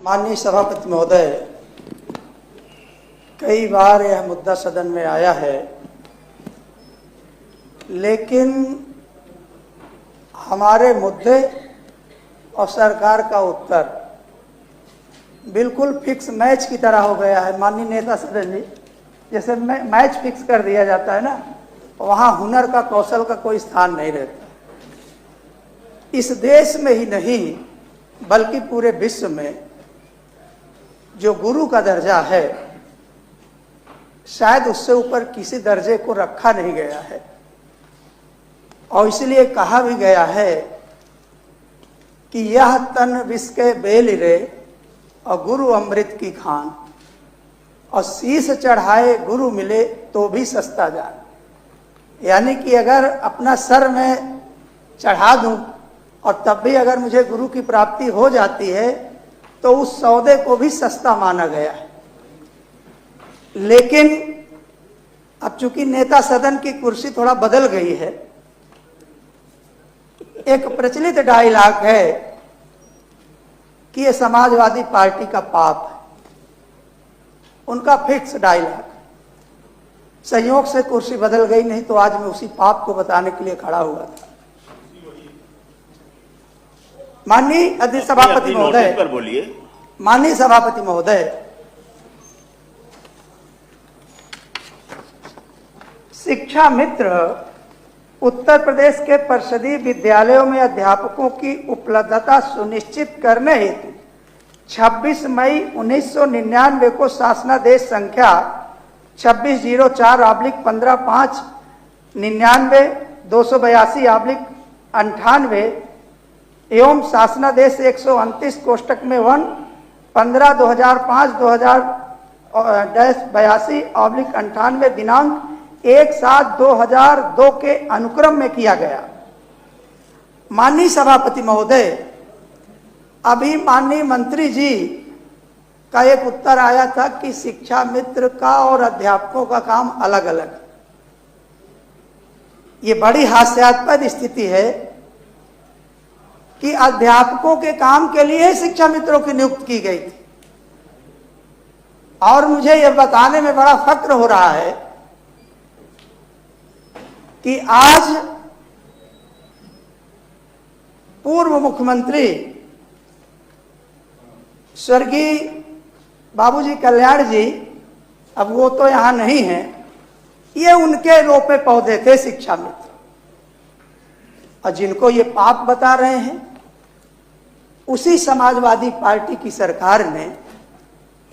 माननीय सभापति महोदय, कई बार यह मुद्दा सदन में आया है, लेकिन हमारे मुद्दे और सरकार का उत्तर बिल्कुल फिक्स मैच की तरह हो गया है। माननीय नेता सदन जी, जैसे मैच फिक्स कर दिया जाता है ना, वहाँ हुनर का, कौशल का कोई स्थान नहीं रहता। इस देश में ही नहीं बल्कि पूरे विश्व में जो गुरु का दर्जा है, शायद उससे ऊपर किसी दर्जे को रखा नहीं गया है। और इसलिए कहा भी गया है कि यह तन विष के बेल रे और गुरु अमृत की खान, और शीश चढ़ाए गुरु मिले तो भी सस्ता जान। यानी कि अगर अपना सर में चढ़ा दूं और तब भी अगर मुझे गुरु की प्राप्ति हो जाती है तो उस सौदे को भी सस्ता माना गया है। लेकिन अब चूंकि नेता सदन की कुर्सी थोड़ा बदल गई है, एक प्रचलित डायलॉग है कि ये समाजवादी पार्टी का पाप है, उनका फिक्स डायलॉग। संयोग से कुर्सी बदल गई, नहीं तो आज मैं उसी पाप को बताने के लिए खड़ा हुआ था। माननीय अध्यक्ष सभापति महोदय, माननीय सभापति महोदय, शिक्षा मित्र उत्तर प्रदेश के परिषदीय विद्यालयों में अध्यापकों की उपलब्धता सुनिश्चित करने हेतु 26 मई 1999 को शासनादेश संख्या 2604/15/599 282/98 एवं शासनादेश 129 कोष्टक में 1 15/2005/82/98 दिनांक 1/7/2002 के अनुक्रम में किया गया। माननीय सभापति महोदय, अभी माननीय मंत्री जी का एक उत्तर आया था कि शिक्षा मित्र का और अध्यापकों का काम अलग अलग। ये बड़ी हास्यास्पद स्थिति है कि अध्यापकों के काम के लिए शिक्षा मित्रों की नियुक्ति की गई थी। और मुझे यह बताने में बड़ा फक्र हो रहा है कि आज पूर्व मुख्यमंत्री स्वर्गीय बाबूजी कल्याण जी, अब वो तो यहां नहीं है, ये उनके रोपे पौधे थे शिक्षा मित्र, और जिनको ये पाप बता रहे हैं, उसी समाजवादी पार्टी की सरकार ने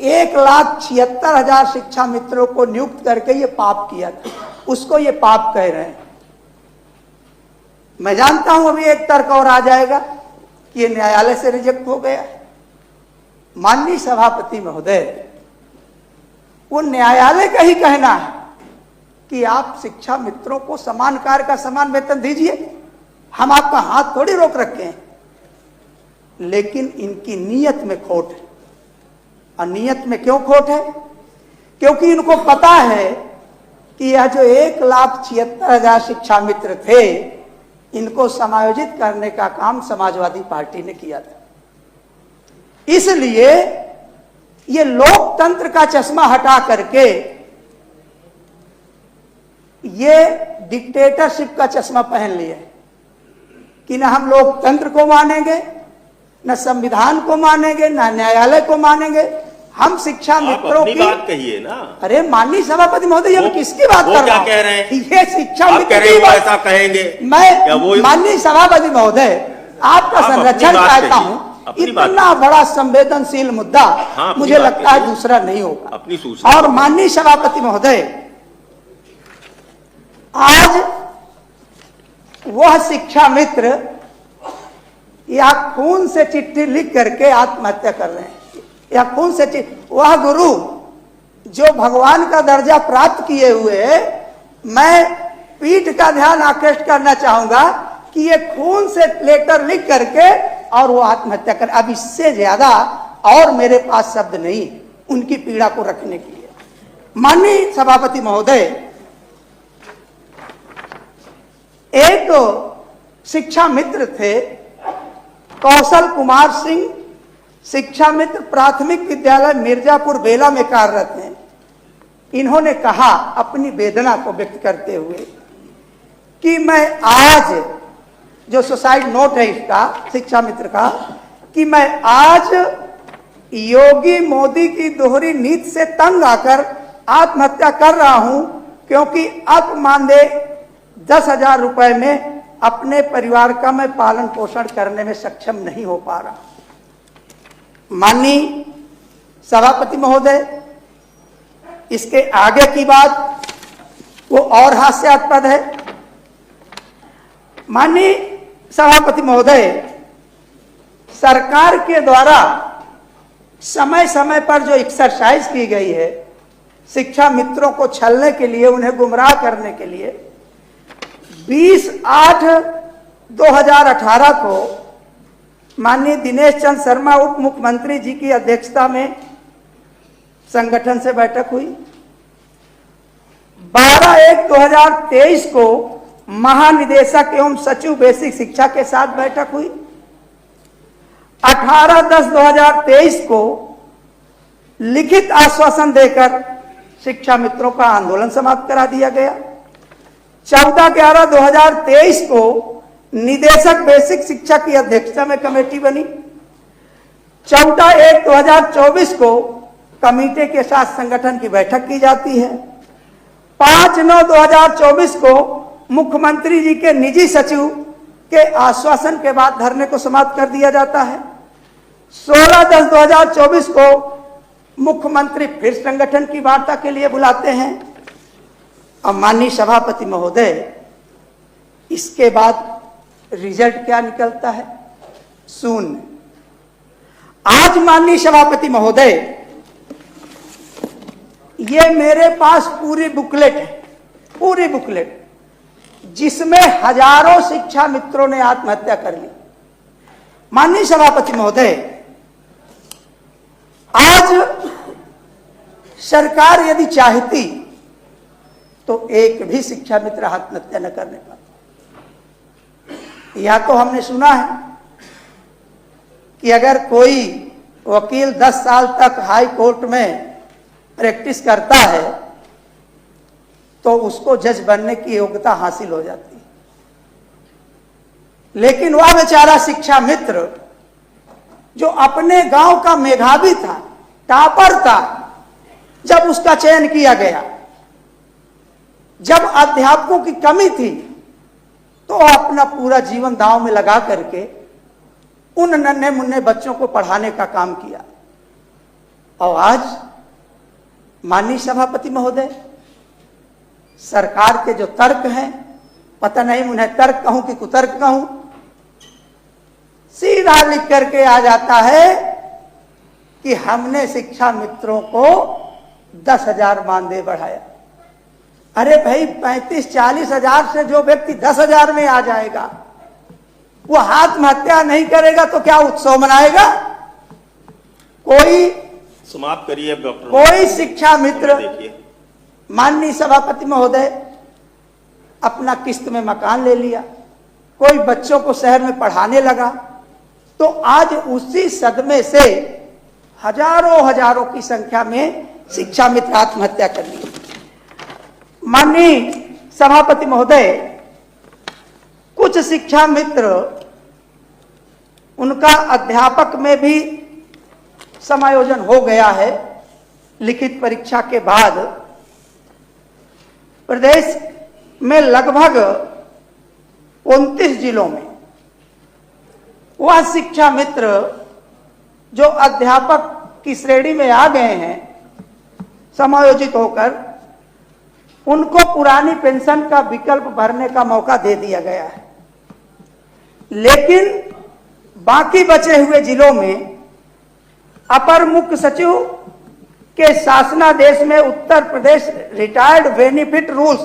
1,76,000 शिक्षा मित्रों को नियुक्त करके ये पाप किया था। उसको ये पाप कह रहे हैं। मैं जानता हूं अभी एक तर्क और आ जाएगा कि ये न्यायालय से रिजेक्ट हो गया। माननीय सभापति महोदय, वो न्यायालय का ही कहना है कि आप शिक्षा मित्रों को समान कार्य का समान वेतन दीजिए, हम आपका हाथ थोड़ी रोक रखे हैं। लेकिन इनकी नीयत में खोट है। और नीयत में क्यों खोट है? क्योंकि इनको पता है कि यह जो 1,76,000 शिक्षा मित्र थे, इनको समायोजित करने का काम समाजवादी पार्टी ने किया था। इसलिए ये लोकतंत्र का चश्मा हटा करके ये डिक्टेटरशिप का चश्मा पहन लिए कि न हम लोकतंत्र को मानेंगे, न संविधान को मानेंगे, न न्यायालय को मानेंगे। हम शिक्षा मित्रों की बात कहिए ना। अरे माननीय सभापति महोदय, ये किसकी बात कर रहा हूं? क्या कह रहे हैं? ये शिक्षा मित्र की बात ऐसा कहेंगे। मैं माननीय सभापति महोदय, आपका संरक्षण चाहता हूं। इतना बड़ा संवेदनशील मुद्दा मुझे लगता है दूसरा नहीं होगा। अपनी सूचना। और माननीय सभापति महोदय, आज वह शिक्षा मित्र या खून से चिट्ठी लिख करके आत्महत्या कर रहे हैं, या खून से वह गुरु जो भगवान का दर्जा प्राप्त किए हुए, मैं पीठ का ध्यान आकृष्ट करना चाहूंगा कि ये खून से लेटर लिख करके और वो आत्महत्या कर। अब इससे ज्यादा और मेरे पास शब्द नहीं उनकी पीड़ा को रखने के लिए। माननीय सभापति महोदय, एक शिक्षा मित्र थे कौशल कुमार सिंह शिक्षा मित्र प्राथमिक विद्यालय मिर्जापुर बेला में कार्यरत हैं। इन्होंने कहा अपनी वेदना को व्यक्त करते हुए कि मैं आज, जो सुसाइड नोट है इसका, शिक्षा मित्र का, कि मैं आज योगी मोदी की दोहरी नीति से तंग आकर आत्महत्या कर रहा हूं, क्योंकि अब मानदेय 10,000 रुपए में अपने परिवार का मैं पालन पोषण करने में सक्षम नहीं हो पा रहा। माननीय सभापति महोदय, इसके आगे की बात वो और हास्यास्पद है। माननीय सभापति महोदय, सरकार के द्वारा समय समय पर जो एक्सरसाइज की गई है शिक्षा मित्रों को छलने के लिए, उन्हें गुमराह करने के लिए, 20/8/2018 को माननीय दिनेश चंद्र शर्मा उप मुख्यमंत्री जी की अध्यक्षता में संगठन से बैठक हुई। 12/1/2023 को महानिदेशक एवं सचिव बेसिक शिक्षा के साथ बैठक हुई। 18/10/2023 को लिखित आश्वासन देकर शिक्षा मित्रों का आंदोलन समाप्त करा दिया गया। 14/11/2023 को निदेशक बेसिक शिक्षा की अध्यक्षता में कमेटी बनी। 14/1/2024 को कमेटी के साथ संगठन की बैठक की जाती है। 5/9/2024 को मुख्यमंत्री जी के निजी सचिव के आश्वासन के बाद धरने को समाप्त कर दिया जाता है। 16/10/2024 को मुख्यमंत्री फिर संगठन की वार्ता के लिए बुलाते हैं। अब माननीय सभापति महोदय, इसके बाद रिजल्ट क्या निकलता है? शून्य। आज माननीय सभापति महोदय, ये मेरे पास पूरी बुकलेट है, पूरी बुकलेट, जिसमें हजारों शिक्षा मित्रों ने आत्महत्या कर ली। माननीय सभापति महोदय, आज सरकार यदि चाहती तो एक भी शिक्षा मित्र आत्महत्या न करने पाता। या तो हमने सुना है कि अगर कोई वकील 10 साल तक हाई कोर्ट में प्रैक्टिस करता है तो उसको जज बनने की योग्यता हासिल हो जाती है, लेकिन वह बेचारा शिक्षा मित्र जो अपने गांव का मेधावी था, टॉपर था, जब उसका चयन किया गया, जब अध्यापकों की कमी थी, तो अपना पूरा जीवन दांव में लगा करके उन नन्हे मुन्ने बच्चों को पढ़ाने का काम किया। और आज माननीय सभापति महोदय, सरकार के जो तर्क हैं, पता नहीं उन्हें तर्क कहूं कि कुतर्क कहूं, सीधा लिख करके आ जाता है कि हमने शिक्षा मित्रों को 10,000 मानदेय बढ़ाया। अरे भाई, 35-40 हजार से जो व्यक्ति 10,000 में आ जाएगा, वो आत्महत्या नहीं करेगा तो क्या उत्सव मनाएगा? कोई समाप्त करिए डॉक्टर। कोई शिक्षा मित्र, माननीय सभापति महोदय, अपना किस्त में मकान ले लिया, कोई बच्चों को शहर में पढ़ाने लगा, तो आज उसी सदमे से हजारों की संख्या में शिक्षा मित्र आत्महत्या कर ली। माननीय सभापति महोदय, कुछ शिक्षा मित्र, उनका अध्यापक में भी समायोजन हो गया है। लिखित परीक्षा के बाद प्रदेश में लगभग 29 जिलों में वह शिक्षा मित्र जो अध्यापक की श्रेणी में आ गए हैं समायोजित होकर, उनको पुरानी पेंशन का विकल्प भरने का मौका दे दिया गया है। लेकिन बाकी बचे हुए जिलों में अपर मुख्य सचिव के शासनादेश में Uttar Pradesh retired benefit rules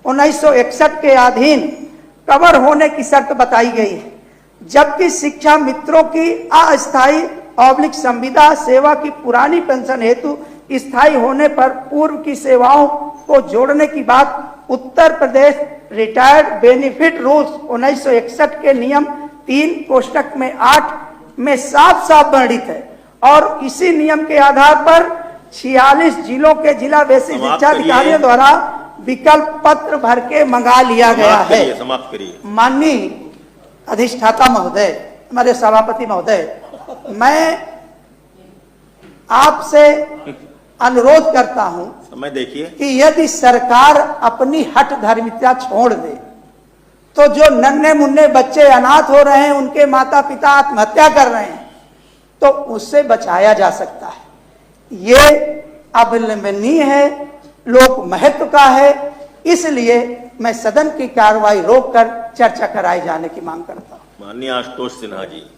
1961 के अधीन कवर होने की शर्त बताई गई है, जबकि शिक्षा मित्रों की अस्थायी संविदा सेवा की पुरानी पेंशन हेतु स्थायी होने पर पूर्व की सेवाओं को जोड़ने की बात Uttar Pradesh retired benefit rules 1961 के नियम 3 कोष्टक में 8 में साफ साफ वर्णित है। और इसी नियम के आधार पर 46 जिलों के जिला बेसिक समाप्त शिक्षा करिए। अधिकारियों द्वारा विकल्प पत्र भर के मंगा लिया गया है। समाप्त करिए। माननीय अधिष्ठाता महोदय, हमारे सभापति महोदय, मैं आपसे अनुरोध करता हूं समय देखिए। कि यदि सरकार अपनी हठ धर्मिता छोड़ दे तो जो नन्हे मुन्ने बच्चे अनाथ हो रहे हैं, उनके माता पिता आत्महत्या कर रहे हैं, तो उससे बचाया जा सकता है। ये अविलंबनीय है, लोक महत्व का है, इसलिए मैं सदन की कार्रवाई रोककर चर्चा कराए जाने की मांग करता हूं। माननीय आशुतोष सिन्हा जी।